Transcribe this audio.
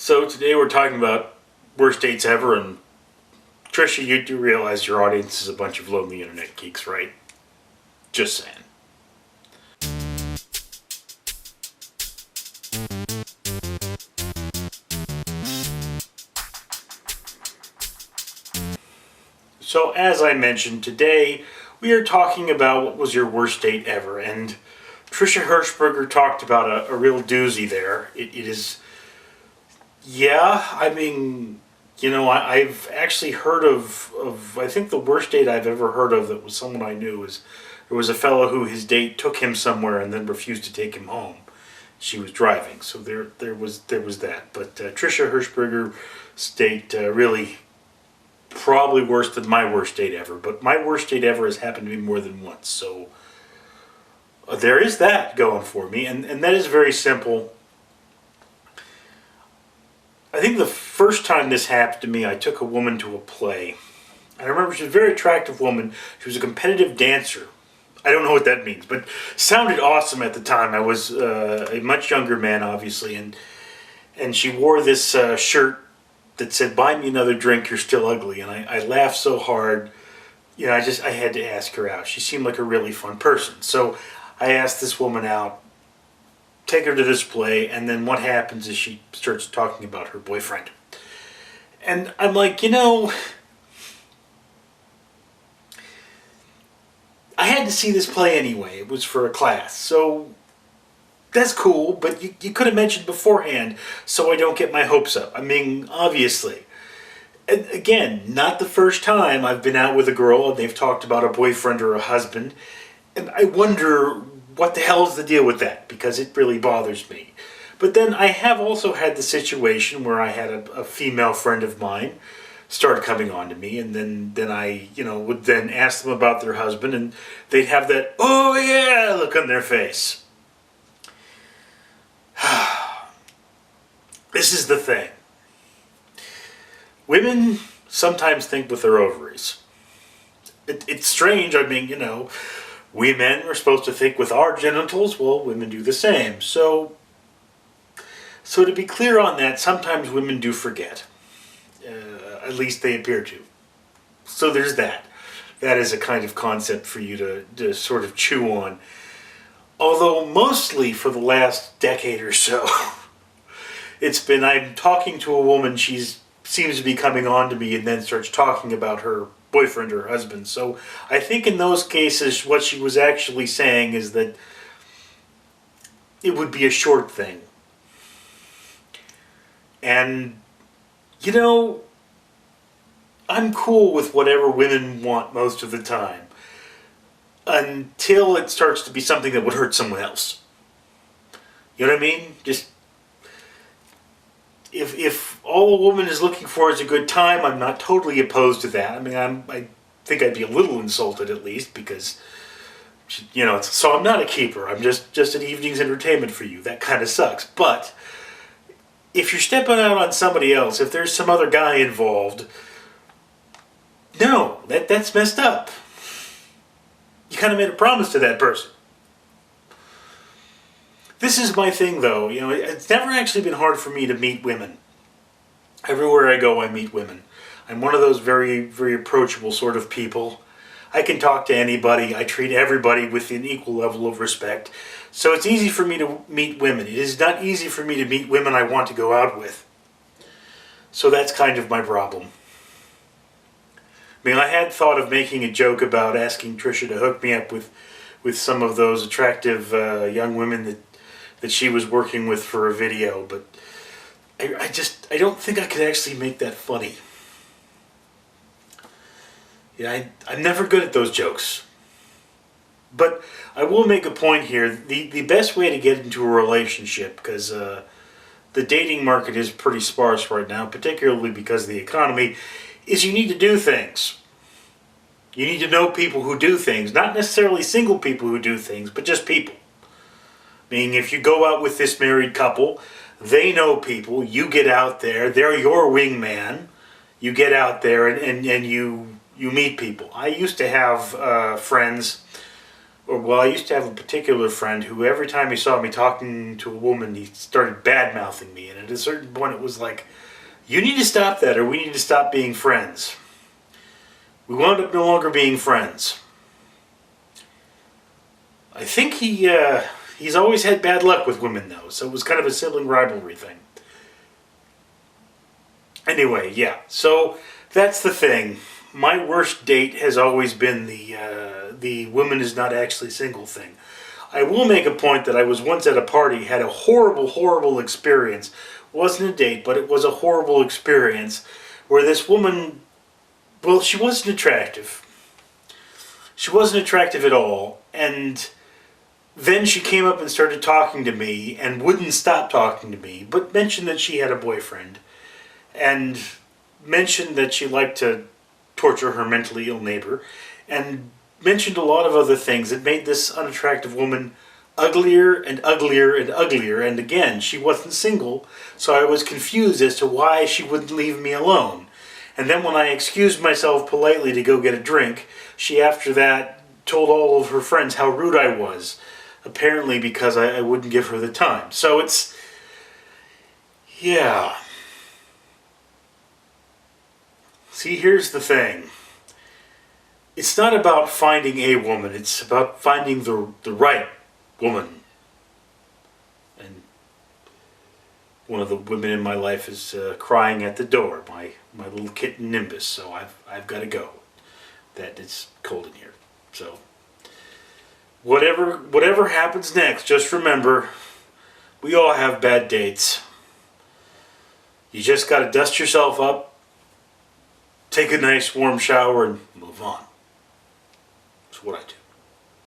So today we're talking about worst dates ever, and Trisha, you do realize your audience is a bunch of lonely internet geeks, right? Just saying. So as I mentioned, today we are talking about what was your worst date ever, and Trisha Hirschberger talked about a real doozy there. It is, yeah, I mean, I've actually heard of, I think the worst date I've ever heard of that was someone I knew was, there was a fellow who his date took him somewhere and then refused to take him home. She was driving, so there was that. But Trisha Hirschberger's date really probably worse than my worst date ever. But my worst date ever has happened to me more than once, so there is that going for me, and that is very simple. I think the first time this happened to me, I took a woman to a play. I remember she was a very attractive woman. She was a competitive dancer. I don't know what that means, but sounded awesome at the time. I was a much younger man, obviously, and she wore this shirt that said, "Buy me another drink, you're still ugly." And I laughed so hard, I had to ask her out. She seemed like a really fun person. So I asked this woman out, take her to this play, and then what happens is she starts talking about her boyfriend. And I'm like, I had to see this play anyway. It was for a class, so that's cool, but you could have mentioned beforehand so I don't get my hopes up. I mean, obviously. And again, not the first time I've been out with a girl and they've talked about a boyfriend or a husband, and I wonder what the hell is the deal with that, because it really bothers me. But then I have also had the situation where I had a female friend of mine start coming on to me, and then I, would then ask them about their husband, and they'd have that, "Oh yeah," look on their face. This is the thing. Women sometimes think with their ovaries. It's strange. I mean, we men are supposed to think with our genitals. Well, women do the same. So to be clear on that, sometimes women do forget. At least they appear to. So there's that. That is a kind of concept for you to sort of chew on. Although mostly for the last decade or so, it's been, I'm talking to a woman, she seems to be coming on to me and then starts talking about her boyfriend or husband. So I think in those cases what she was actually saying is that it would be a short thing. And, I'm cool with whatever women want most of the time, until it starts to be something that would hurt someone else. You know what I mean? Just, if all a woman is looking for is a good time, I'm not totally opposed to that. I mean, I think I'd be a little insulted at least, because, so I'm not a keeper. I'm just an evening's entertainment for you. That kind of sucks. But if you're stepping out on somebody else, if there's some other guy involved, no, that's messed up. You kind of made a promise to that person. This is my thing, though. It's never actually been hard for me to meet women. Everywhere I go, I meet women. I'm one of those very, very approachable sort of people. I can talk to anybody. I treat everybody with an equal level of respect. So it's easy for me to meet women. It is not easy for me to meet women I want to go out with. So that's kind of my problem. I mean, I had thought of making a joke about asking Trisha to hook me up with some of those attractive young women that she was working with for a video, but I don't think I could actually make that funny. I'm never good at those jokes. But I will make a point here. The best way to get into a relationship, because the dating market is pretty sparse right now, particularly because of the economy, is you need to do things. You need to know people who do things. Not necessarily single people who do things, but just people. Meaning if you go out with this married couple, they know people, you get out there, they're your wingman, you get out there and you meet people. I used to have friends Or, well, I used to have a particular friend who every time he saw me talking to a woman, he started bad-mouthing me. And at a certain point, it was like, you need to stop that, or we need to stop being friends. We wound up no longer being friends. I think he's always had bad luck with women, though, so it was kind of a sibling rivalry thing. Anyway, yeah, so that's the thing. My worst date has always been the woman is not actually single thing. I will make a point that I was once at a party, had a horrible, horrible experience. It wasn't a date, but it was a horrible experience where this woman, well, she wasn't attractive. She wasn't attractive at all, and then she came up and started talking to me and wouldn't stop talking to me, but mentioned that she had a boyfriend and mentioned that she liked to torture her mentally ill neighbor and mentioned a lot of other things that made this unattractive woman uglier and uglier and uglier. And again, she wasn't single, so I was confused as to why she wouldn't leave me alone. And then when I excused myself politely to go get a drink, she after that told all of her friends how rude I was. Apparently because I wouldn't give her the time. So it's... yeah. See, here's the thing. It's not about finding a woman. It's about finding the right woman. And one of the women in my life is crying at the door. My little kitten Nimbus. So I've got to go. That it's cold in here. So... Whatever happens next, just remember, we all have bad dates. You just got to dust yourself up, take a nice warm shower, and move on. That's what I do.